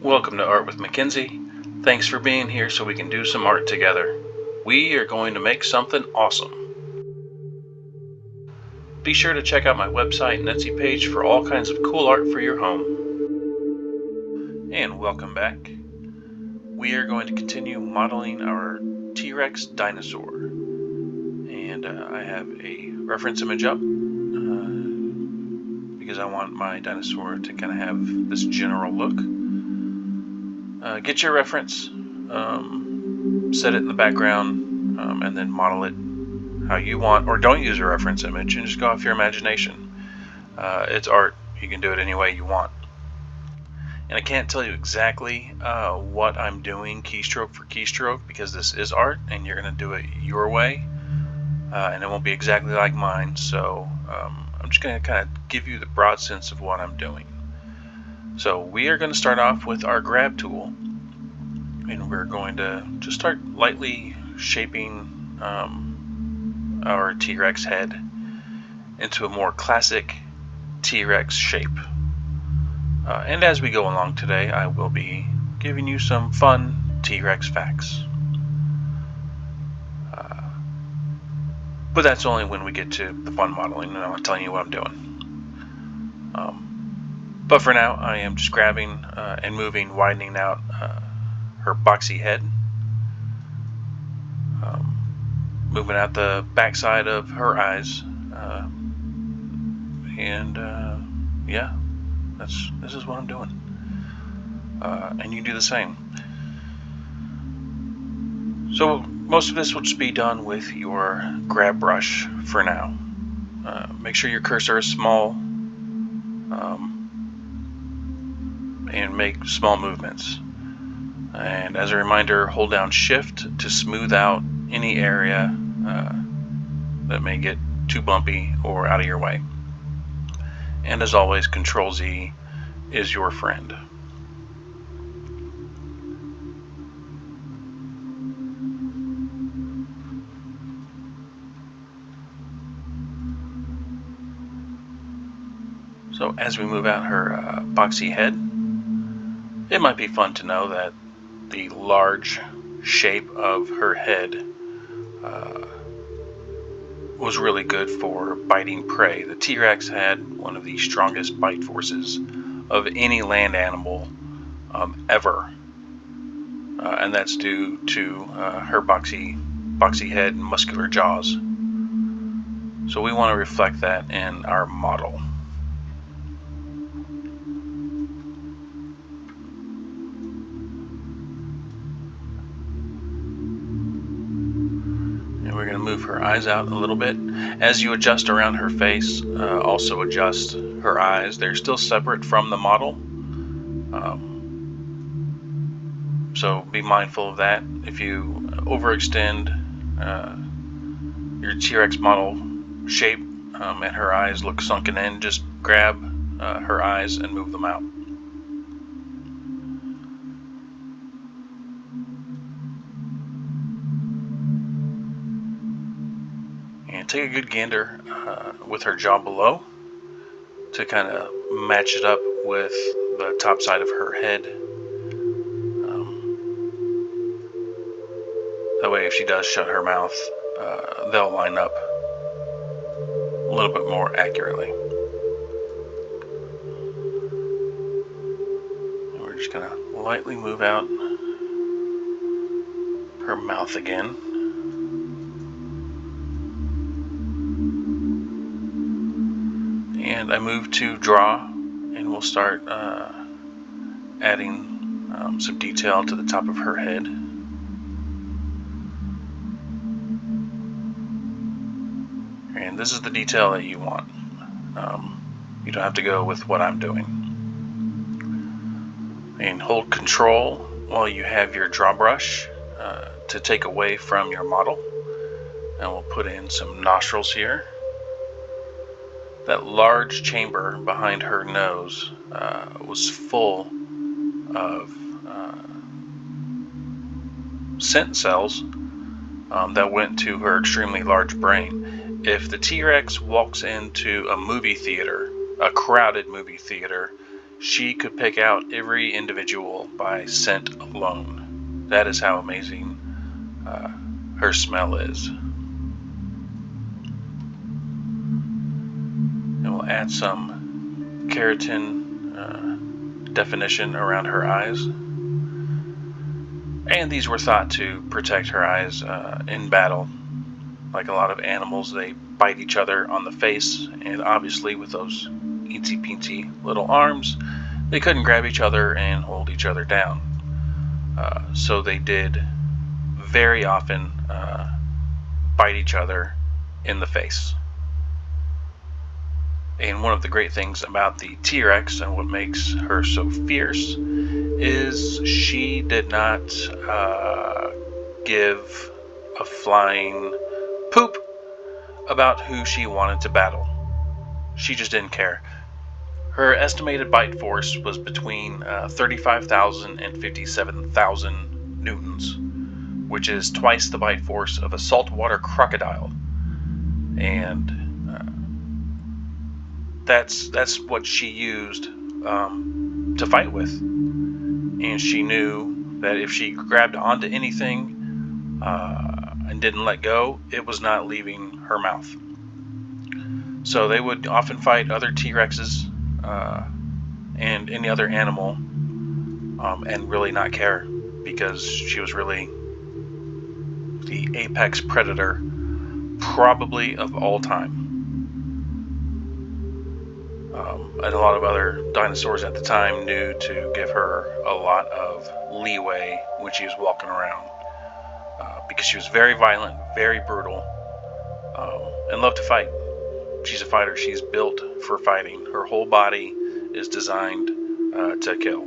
Welcome to Art with Mackenzie. Thanks for being here so we can do some art together. We are going to make something awesome. Be sure to check out my website and Etsy page for all kinds of cool art for your home. And welcome back. We are going to continue modeling our T-Rex dinosaur. And I have a reference image up because I want my dinosaur to kind of have this general look. Get your reference, set it in the background, and then model it how you want, or don't use a reference image and just go off your imagination. It's art. You can do it any way you want. And I can't tell you exactly what I'm doing keystroke for keystroke because this is art and you're going to do it your way, and it won't be exactly like mine. So I'm just going to kind of give you the broad sense of what I'm doing. So we are going to start off with our grab tool, and we're going to just start lightly shaping our T-Rex head into a more classic T-Rex shape. And as we go along today, I will be giving you some fun T-Rex facts. But that's only when we get to the fun modeling, and I'm telling you what I'm doing. But for now, I am just grabbing and moving, widening out her boxy head. Moving out the backside of her eyes. Yeah, this is what I'm doing. And you do the same. So most of this will just be done with your grab brush for now. Make sure your cursor is small. And make small movements. And as a reminder, hold down Shift to smooth out any area that may get too bumpy or out of your way. And as always, Control Z is your friend. So as we move out her boxy head, it might be fun to know that the large shape of her head was really good for biting prey. The T-Rex had one of the strongest bite forces of any land animal ever, and that's due to her boxy head and muscular jaws. So we want to reflect that in our model. We're going to move her eyes out a little bit. As you adjust around her face, also adjust her eyes. They're still separate from the model. So be mindful of that. If you overextend your T-Rex model shape and her eyes look sunken in, just grab her eyes and move them out. And take a good gander with her jaw below to kind of match it up with the top side of her head. That way if she does shut her mouth, they'll line up a little bit more accurately. And we're just going to lightly move out her mouth again. And I move to draw, and we'll start adding some detail to the top of her head. And this is the detail that you want. You don't have to go with what I'm doing. And hold Control while you have your draw brush to take away from your model. And we'll put in some nostrils here. That large chamber behind her nose was full of scent cells that went to her extremely large brain. If the T-Rex walks into a movie theater, a crowded movie theater, she could pick out every individual by scent alone. That is how amazing her smell is. And we'll add some keratin definition around her eyes. And these were thought to protect her eyes in battle. Like a lot of animals, they bite each other on the face, and obviously with those eensy-peensy little arms, they couldn't grab each other and hold each other down. So they did very often bite each other in the face. And one of the great things about the T-Rex and what makes her so fierce is she did not give a flying poop about who she wanted to battle. She just didn't care. Her estimated bite force was between 35,000 and 57,000 newtons, which is twice the bite force of a saltwater crocodile. And that's what she used to fight with. And she knew that if she grabbed onto anything and didn't let go, it was not leaving her mouth. So they would often fight other T-Rexes and any other animal and really not care, because she was really the apex predator probably of all time. And a lot of other dinosaurs at the time knew to give her a lot of leeway when she was walking around, because she was very violent, very brutal, and loved to fight. She's a fighter. She's built for fighting. Her whole body is designed to kill.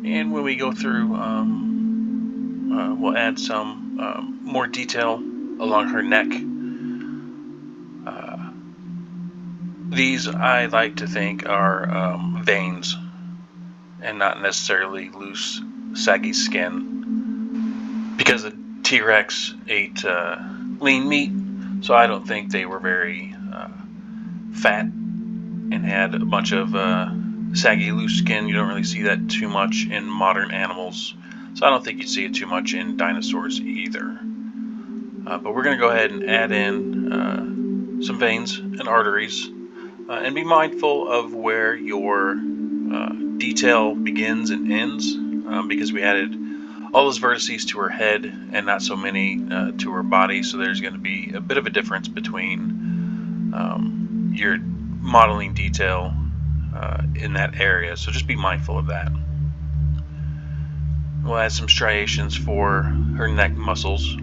And when we go through, we'll add some more detail along her neck. These I like to think are veins and not necessarily loose, saggy skin, because the T-Rex ate lean meat, so I don't think they were very fat and had a bunch of saggy, loose skin. You don't really see that too much in modern animals, so I don't think you'd see it too much in dinosaurs either. But we're going to go ahead and add in some veins and arteries, and be mindful of where your detail begins and ends, because we added all those vertices to her head and not so many to her body, so there's going to be a bit of a difference between your modeling detail in that area, so just be mindful of that. We'll add some striations for her neck muscles,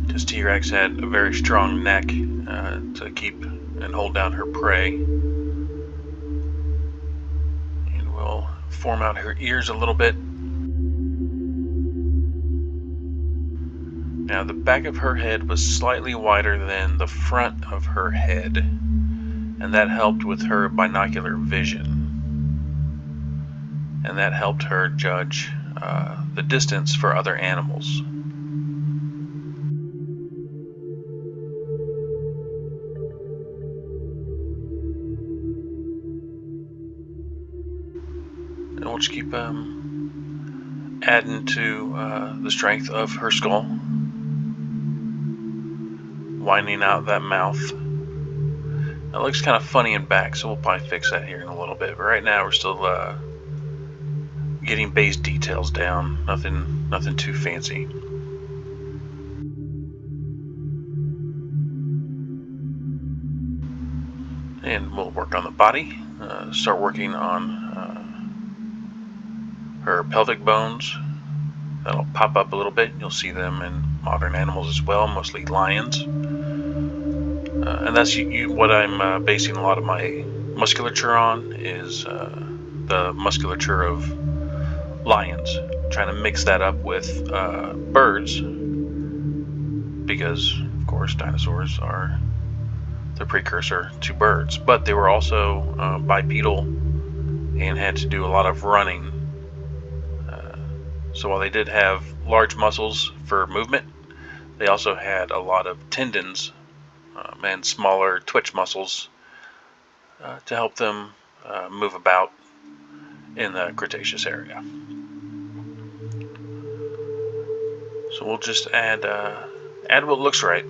because T-Rex had a very strong neck to keep and hold down her prey. And we'll form out her ears a little bit. Now the back of her head was slightly wider than the front of her head, and that helped with her binocular vision. And that helped her judge the distance for other animals. And we'll just keep adding to the strength of her skull, widening out that mouth. It looks kind of funny in back, so we'll probably fix that here in a little bit. But right now we're still getting base details down. Nothing too fancy. And we'll work on the body. Start working on her pelvic bones. That'll pop up a little bit. You'll see them in modern animals as well, mostly lions. And that's what I'm basing a lot of my musculature on, is the musculature of lions. I'm trying to mix that up with birds, because of course dinosaurs are the precursor to birds, but they were also bipedal and had to do a lot of running. So while they did have large muscles for movement, they also had a lot of tendons and smaller twitch muscles to help them move about in the Cretaceous area. So we'll just add what looks right,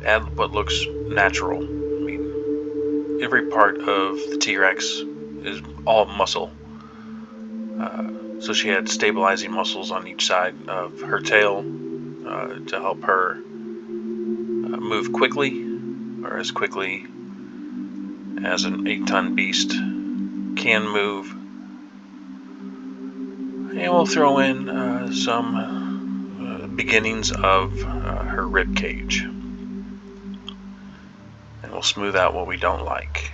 add what looks natural. I mean, every part of the T-Rex is all muscle. So she had stabilizing muscles on each side of her tail to help her move quickly, or as quickly as an 8-ton beast can move. And we'll throw in some beginnings of her rib cage. And we'll smooth out what we don't like.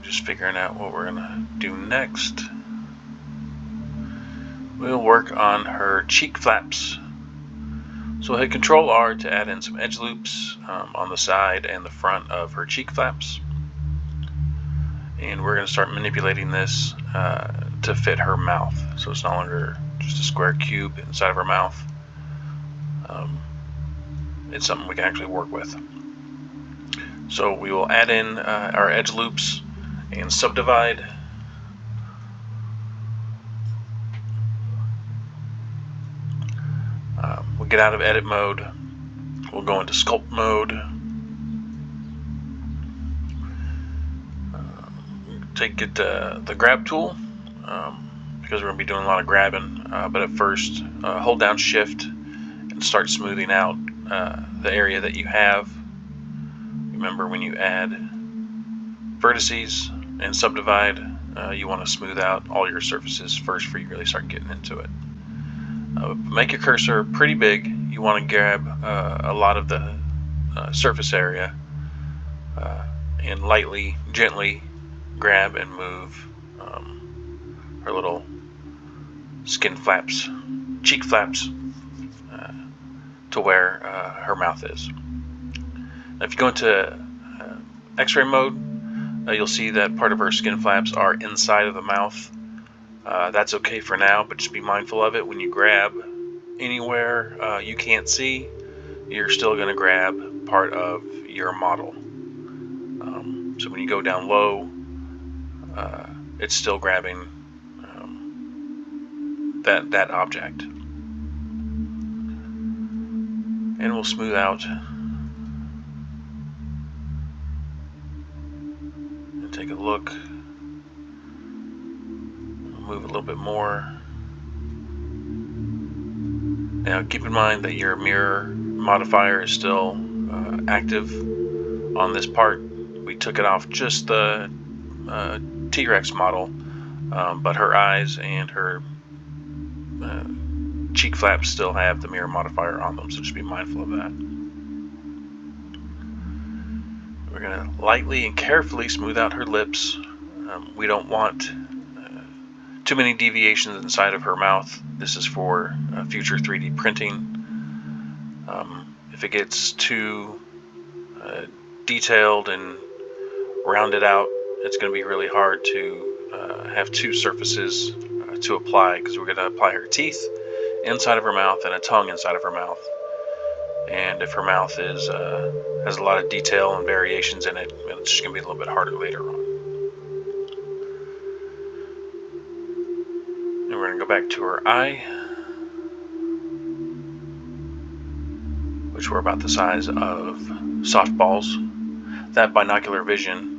Just figuring out what we're gonna do next. We'll work on her cheek flaps. So we'll hit Control R to add in some edge loops on the side and the front of her cheek flaps. And we're gonna start manipulating this to fit her mouth. So it's no longer just a square cube inside of her mouth. It's something we can actually work with. So we will add in our edge loops and subdivide. We'll get out of edit mode. We'll go into sculpt mode. Take the grab tool because we're going to be doing a lot of grabbing. But at first, hold down Shift and start smoothing out the area that you have. Remember, when you add vertices and subdivide, you want to smooth out all your surfaces first before you really start getting into it. Make your cursor pretty big. You want to grab a lot of the surface area and lightly, gently grab and move her little skin flaps, cheek flaps, to where her mouth is. Now, if you go into X-ray mode, you'll see that part of her skin flaps are inside of the mouth. That's okay for now, but just be mindful of it. When you grab anywhere you can't see, you're still going to grab part of your model. So when you go down low, it's still grabbing that object. And we'll smooth out and take a look. Move a little bit more. Now keep in mind that your mirror modifier is still active on this part. We took it off just the T-Rex model, but her eyes and her cheek flaps still have the mirror modifier on them, so just be mindful of that. We're going to lightly and carefully smooth out her lips. We don't want too many deviations inside of her mouth. This is for future 3D printing. If it gets too detailed and rounded out, it's going to be really hard to have two surfaces to apply, because we're going to apply her teeth inside of her mouth and a tongue inside of her mouth. And if her mouth is has a lot of detail and variations in it, it's just going to be a little bit harder later on. And we're going to go back to her eye, which were about the size of softballs. That binocular vision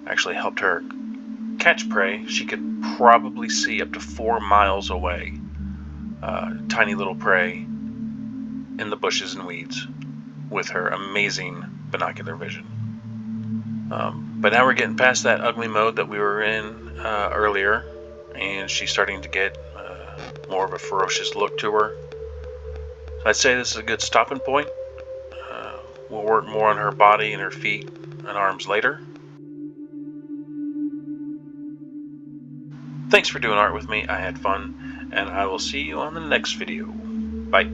actually helped her catch prey. She could probably see up to 4 miles away, tiny little prey in the bushes and weeds with her amazing binocular vision. But now we're getting past that ugly mode that we were in earlier, and she's starting to get more of a ferocious look to her. So I'd say this is a good stopping point. We'll work more on her body and her feet and arms later. Thanks for doing art with me. I had fun, and I will see you on the next video. Bye.